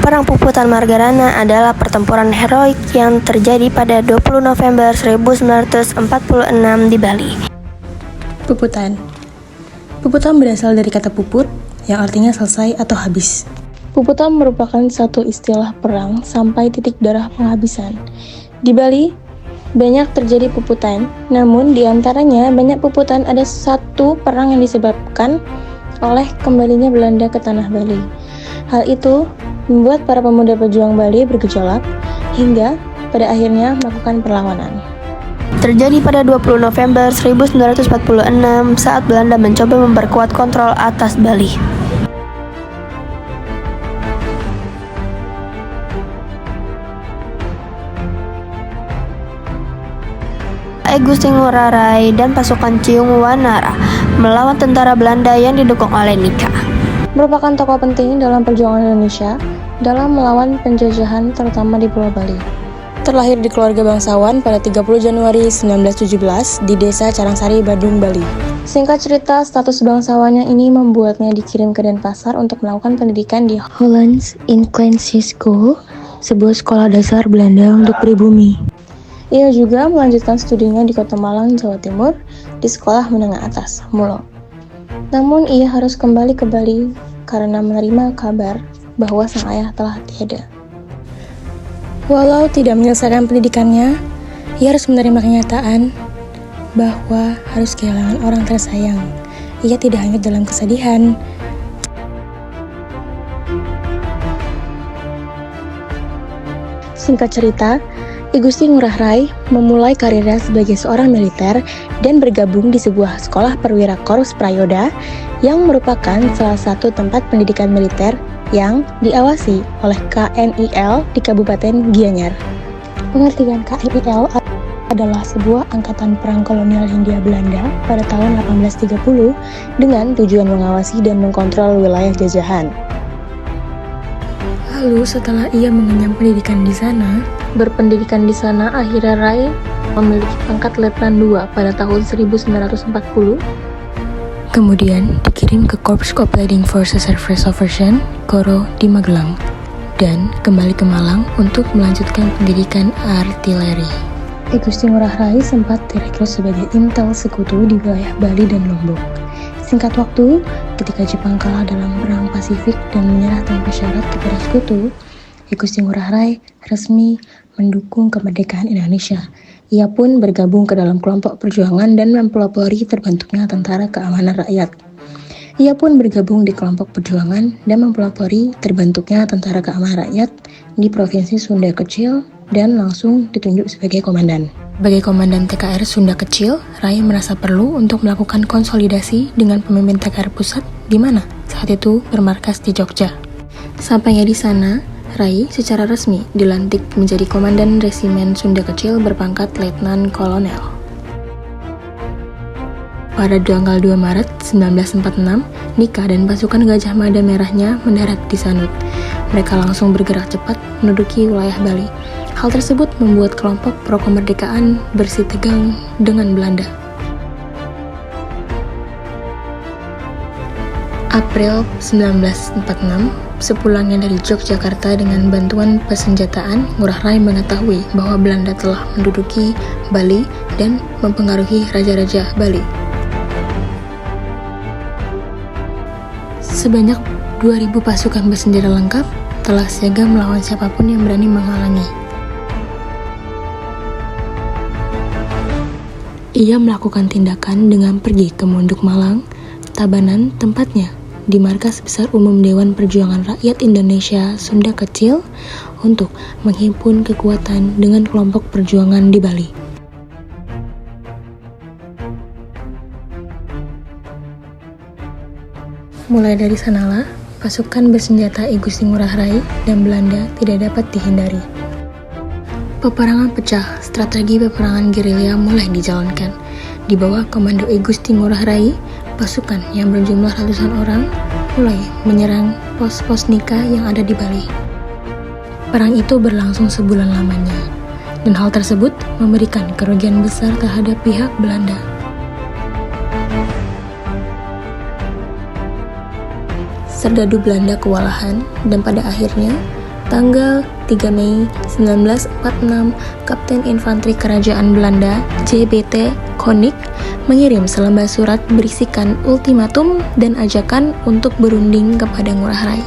Perang Puputan Margarana adalah pertempuran heroik yang terjadi pada 20 November 1946 di Bali. Puputan. Puputan berasal dari kata puput, yang artinya selesai atau habis. Puputan merupakan satu istilah perang sampai titik darah penghabisan. Di Bali, banyak terjadi puputan, namun di antaranya banyak puputan ada satu perang yang disebabkan oleh kembalinya Belanda ke tanah Bali. Hal itu membuat para pemuda pejuang Bali bergejolak hingga pada akhirnya melakukan perlawanan. Terjadi pada 20 November 1946 saat Belanda mencoba memperkuat kontrol atas Bali. Gusti Ngurah Rai dan pasukan Ciung Wanara melawan tentara Belanda yang didukung oleh Nika. Merupakan tokoh penting dalam perjuangan Indonesia dalam melawan penjajahan terutama di Pulau Bali. Terlahir di keluarga bangsawan pada 30 Januari 1917 di Desa Carangsari, Badung, Bali. Singkat cerita, status bangsawannya ini membuatnya dikirim ke Denpasar untuk melakukan pendidikan di Hollands Inclusive School, sebuah sekolah dasar Belanda untuk pribumi. Ia juga melanjutkan studinya di Kota Malang, Jawa Timur, di Sekolah Menengah Atas, Mulo. Namun ia harus kembali ke Bali karena menerima kabar bahwa sang ayah telah tiada. Walau tidak menyelesaikan pendidikannya, ia harus menerima kenyataan bahwa harus kehilangan orang tersayang. Ia tidak hanyut dalam kesedihan. Singkat cerita, I Gusti Ngurah Rai memulai karirnya sebagai seorang militer dan bergabung di sebuah sekolah perwira Korps Prayoda yang merupakan salah satu tempat pendidikan militer yang diawasi oleh KNIL di Kabupaten Gianyar. Pengertian KNIL adalah sebuah angkatan perang kolonial Hindia Belanda pada tahun 1830 dengan tujuan mengawasi dan mengkontrol wilayah jajahan. Lalu setelah ia mengenyam pendidikan di sana, akhirnya Rai memiliki pangkat Letnan II pada tahun 1940. Kemudian dikirim ke Korps Operating Forces Reserve Operation, KORO di Magelang, dan kembali ke Malang untuk melanjutkan pendidikan artileri. I Gusti Ngurah Rai sempat direkrut sebagai intel sekutu di wilayah Bali dan Lombok. Singkat waktu, ketika Jepang kalah dalam Perang Pasifik dan menyerah tanpa syarat kepada sekutu, I Gusti Ngurah Rai resmi mendukung kemerdekaan Indonesia. Ia pun bergabung ke dalam kelompok perjuangan dan mempelopori terbentuknya Tentara Keamanan Rakyat. Ia pun bergabung di kelompok perjuangan dan mempelopori terbentuknya Tentara Keamanan Rakyat di Provinsi Sunda Kecil dan langsung ditunjuk sebagai komandan. Sebagai komandan TKR Sunda Kecil, Rai merasa perlu untuk melakukan konsolidasi dengan pemimpin TKR Pusat di mana saat itu bermarkas di Jogja. Sampainya di sana, Rai secara resmi dilantik menjadi komandan resimen Sunda Kecil berpangkat Letnan Kolonel. Pada tanggal 2 Maret 1946, Nika dan pasukan Gajah Mada Merahnya mendarat di Sanut. Mereka langsung bergerak cepat menduduki wilayah Bali. Hal tersebut membuat kelompok pro-kemerdekaan bersitegang dengan Belanda. April 1946, sepulangnya dari Yogyakarta dengan bantuan persenjataan, Ngurah Rai mengetahui bahwa Belanda telah menduduki Bali dan mempengaruhi raja-raja Bali. Sebanyak 2.000 pasukan bersenjata lengkap telah siaga melawan siapapun yang berani menghalangi. Ia melakukan tindakan dengan pergi ke Mondok Malang, Tabanan tempatnya, di markas besar umum Dewan Perjuangan Rakyat Indonesia Sunda Kecil untuk menghimpun kekuatan dengan kelompok perjuangan di Bali. Mulai dari sanalah, pasukan bersenjata I Gusti Ngurah Rai dan Belanda tidak dapat dihindari. Peperangan pecah, strategi peperangan gerilya mulai dijalankan. Di bawah komando I Gusti Ngurah Rai, pasukan yang berjumlah ratusan orang mulai menyerang pos-pos Nika yang ada di Bali. Perang itu berlangsung sebulan lamanya, dan hal tersebut memberikan kerugian besar terhadap pihak Belanda. Serdadu Belanda kewalahan dan pada akhirnya tanggal 3 Mei 1946, Kapten Infanteri Kerajaan Belanda JBT Konik mengirim selembar surat berisikan ultimatum dan ajakan untuk berunding kepada Ngurah Rai.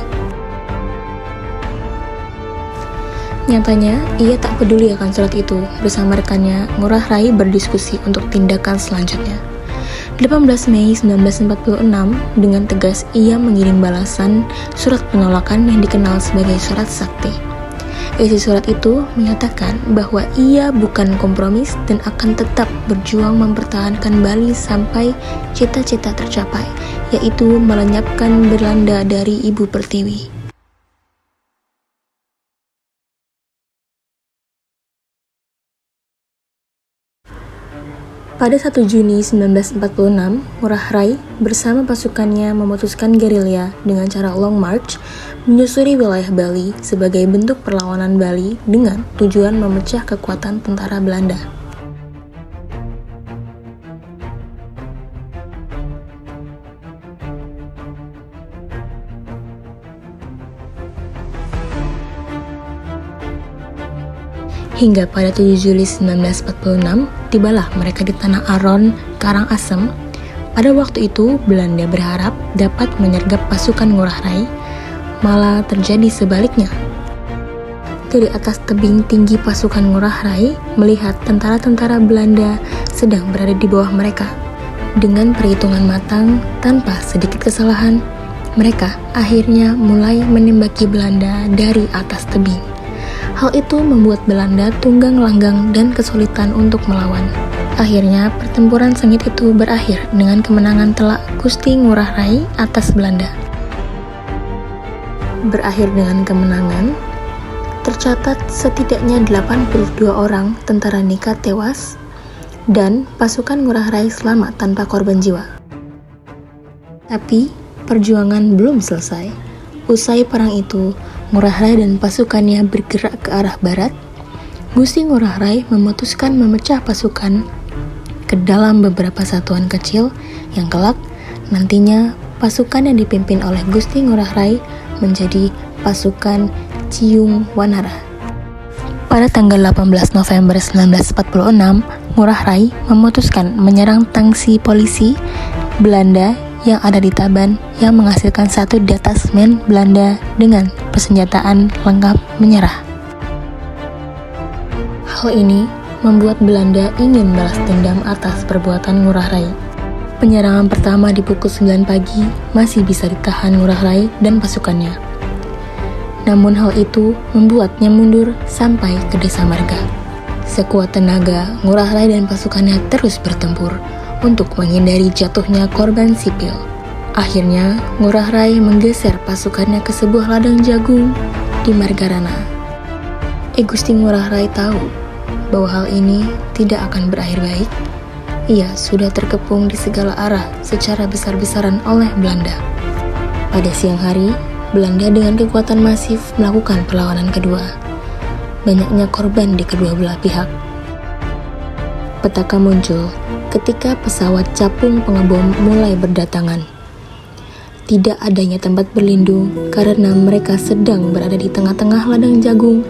Nyatanya, ia tak peduli akan surat itu. Bersama rekannya, Ngurah Rai berdiskusi untuk tindakan selanjutnya. 18 Mei 1946, dengan tegas ia mengirim balasan surat penolakan yang dikenal sebagai surat sakti. Isi surat itu menyatakan bahwa ia bukan kompromis dan akan tetap berjuang mempertahankan Bali sampai cita-cita tercapai, yaitu melenyapkan Belanda dari Ibu Pertiwi. Pada 1 Juni 1946, Ngurah Rai bersama pasukannya memutuskan gerilya dengan cara long march menyusuri wilayah Bali sebagai bentuk perlawanan Bali dengan tujuan memecah kekuatan tentara Belanda. Hingga pada 7 Juli 1946, tibalah mereka di Tanah Aron, Karangasem. Pada waktu itu, Belanda berharap dapat menyergap pasukan Ngurah Rai, malah terjadi sebaliknya. Dari atas tebing tinggi pasukan Ngurah Rai, melihat tentara-tentara Belanda sedang berada di bawah mereka. Dengan perhitungan matang, tanpa sedikit kesalahan, mereka akhirnya mulai menembaki Belanda dari atas tebing. Hal itu membuat Belanda tunggang langgang dan kesulitan untuk melawan. Akhirnya, pertempuran sengit itu berakhir dengan kemenangan telak Gusti Ngurah Rai atas Belanda. Berakhir dengan kemenangan, tercatat setidaknya 82 orang tentara Nika tewas dan pasukan Ngurah Rai selamat tanpa korban jiwa. Tapi, perjuangan belum selesai. Usai perang itu, Ngurah Rai dan pasukannya bergerak ke arah barat. Gusti Ngurah Rai memutuskan memecah pasukan ke dalam beberapa satuan kecil yang kelak nantinya pasukan yang dipimpin oleh Gusti Ngurah Rai menjadi pasukan Ciung Wanara. Pada tanggal 18 November 1946, Ngurah Rai memutuskan menyerang tangsi polisi Belanda yang ada di Taban yang menghasilkan satu detasmen Belanda dengan persenjataan lengkap menyerah. Hal ini membuat Belanda ingin balas dendam atas perbuatan Ngurah Rai. Penyerangan pertama di pukul 9 pagi masih bisa ditahan Ngurah Rai dan pasukannya. Namun hal itu membuatnya mundur sampai ke Desa Marga. Sekuat tenaga, Ngurah Rai dan pasukannya terus bertempur untuk menghindari jatuhnya korban sipil. Akhirnya, Ngurah Rai menggeser pasukannya ke sebuah ladang jagung di Margarana. Gusti Ngurah Rai tahu bahwa hal ini tidak akan berakhir baik. Ia sudah terkepung di segala arah secara besar-besaran oleh Belanda. Pada siang hari, Belanda dengan kekuatan masif melakukan perlawanan kedua. Banyaknya korban di kedua belah pihak. Petaka muncul ketika pesawat capung pengebom mulai berdatangan. Tidak adanya tempat berlindung karena mereka sedang berada di tengah-tengah ladang jagung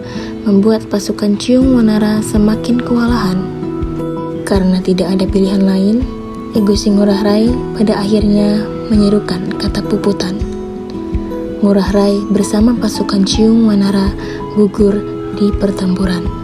membuat pasukan Ciung Wanara semakin kewalahan. Karena tidak ada pilihan lain, Gusti Ngurah Rai pada akhirnya menyerukan kata puputan. Ngurah Rai bersama pasukan Ciung Wanara gugur di pertempuran.